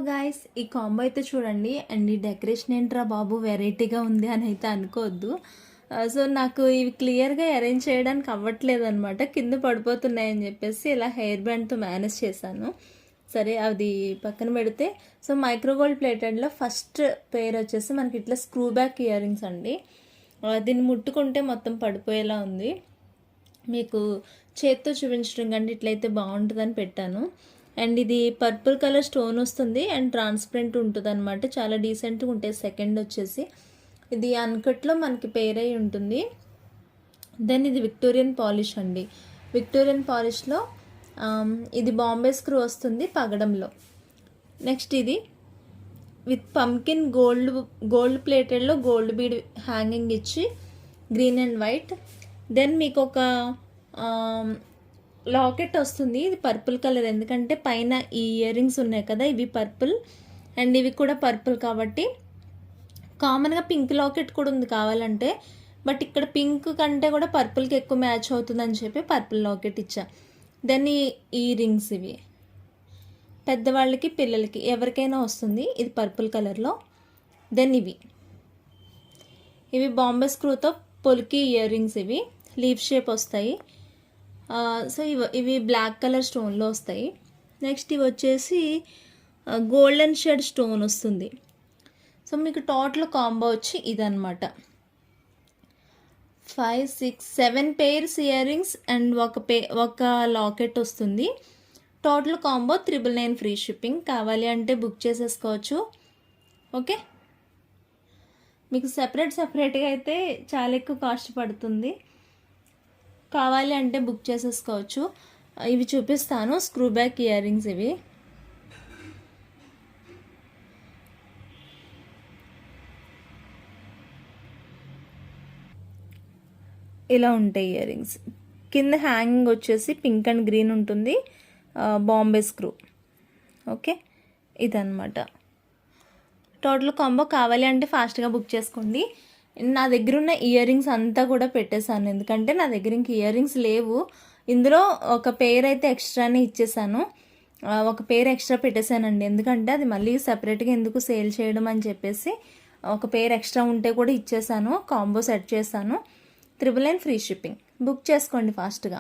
Guys, ఈ combo అయితే చూడండి. అండ్ ఈ డెకరేషన్ ఏంట్రా బాబు వెరైటీగా ఉంది అని అయితే అనుకోవద్దు. సో నాకు ఇవి క్లియర్గా అరేంజ్ చేయడానికి అవ్వట్లేదు అనమాట. కింద పడిపోతున్నాయని చెప్పేసి ఇలా హెయిర్ బ్యాండ్తో మేనేజ్ చేశాను. సరే, అది పక్కన పెడితే, సో మైక్రోగోల్డ్ ప్లేటెడ్లో ఫస్ట్ పేర్ వచ్చేసి మనకి ఇట్లా స్క్రూ బ్యాక్ ఇయర్ రింగ్స్ అండి. దీన్ని ముట్టుకుంటే మొత్తం పడిపోయేలా ఉంది. మీకు చేత్తో చూపించడం కంటే ఇట్లయితే బాగుంటుందని పెట్టాను. అండ్ ఇది పర్పుల్ కలర్ స్టోన్ వస్తుంది అండ్ ట్రాన్స్పరెంట్ ఉంటుంది అనమాట. చాలా డీసెంట్గా ఉంటుంది. సెకండ్ వచ్చేసి ఇది అన్కట్లో మనకి పేర్ అయి ఉంటుంది. దెన్ ఇది విక్టోరియన్ పాలిష్ అండి. విక్టోరియన్ పాలిష్లో ఇది బాంబే స్క్రూ వస్తుంది పగడంలో. నెక్స్ట్ ఇది విత్ పంకిన్ గోల్డ్ ప్లేటెడ్లో గోల్డ్ బీడ్ హ్యాంగింగ్ ఇచ్చి గ్రీన్ అండ్ వైట్. దెన్ మీకు ఒక లాకెట్ వస్తుంది. ఇది పర్పుల్ కలర్, ఎందుకంటే పైన ఈ ఇయర్ రింగ్స్ ఉన్నాయి కదా, ఇవి పర్పుల్ అండ్ ఇవి కూడా పర్పుల్ కాబట్టి కామన్గా పింక్ లాకెట్ కూడా ఉంది కావాలంటే, బట్ ఇక్కడ పింక్ కంటే కూడా పర్పుల్కి ఎక్కువ మ్యాచ్ అవుతుందని చెప్పి పర్పుల్ లాకెట్ ఇచ్చా. దెన్ ఈ రింగ్స్ ఇవి పెద్దవాళ్ళకి పిల్లలకి ఎవరికైనా వస్తుంది. ఇది పర్పుల్ కలర్లో. దెన్ ఇవి బాంబే స్క్రూతో పొలికి ఇయర్ రింగ్స్, ఇవి లీఫ్ షేప్ వస్తాయి. సో ఇవి బ్లాక్ కలర్ స్టోన్లో వస్తాయి. నెక్స్ట్ ఇవి వచ్చేసి గోల్డెన్ షేడ్ స్టోన్ వస్తుంది. సో మీకు టోటల్ కాంబో వచ్చి ఇదన్నమాట. 5, 6, 7 పేర్స్ ఇయర్ రింగ్స్ అండ్ ఒక లాకెట్ వస్తుంది. Total combo 999 free shipping. కావాలి అంటే బుక్ చేసేసుకోవచ్చు. ఓకే, మీకు సెపరేట్గా అయితే చాలా ఎక్కువ కాస్ట్ పడుతుంది. కావాలి అంటే బుక్ చేసేసుకోవచ్చు. ఇవి చూపిస్తాను, స్క్రూ బ్యాక్ ఇయర్ రింగ్స్. ఇవి ఇలా ఉంటాయి ఇయర్ రింగ్స్. కింద హ్యాంగింగ్ వచ్చేసి పింక్ అండ్ గ్రీన్ ఉంటుంది, బాంబే స్క్రూ. ఓకే, ఇదన్నమాట టోటల్ కాంబో. కావాలి అంటే ఫాస్ట్గా బుక్ చేసుకోండి. నా దగ్గర ఉన్న ఇయర్ రింగ్స్ అంతా కూడా పెట్టేశాను, ఎందుకంటే నా దగ్గర ఇంక ఇయర్ రింగ్స్ లేవు. ఇందులో ఒక పేర్ అయితే ఎక్స్ట్రానే ఇచ్చేసాను, ఒక పేర్ ఎక్స్ట్రా పెట్టేశానండి. ఎందుకంటే అది మళ్ళీ సపరేట్గా ఎందుకు సేల్ చేయడం అని చెప్పేసి ఒక పేర్ ఎక్స్ట్రా ఉంటే కూడా ఇచ్చేసాను. కాంబో సెట్ చేశాను. 999 ఫ్రీ షిప్పింగ్. బుక్ చేసుకోండి ఫాస్ట్గా.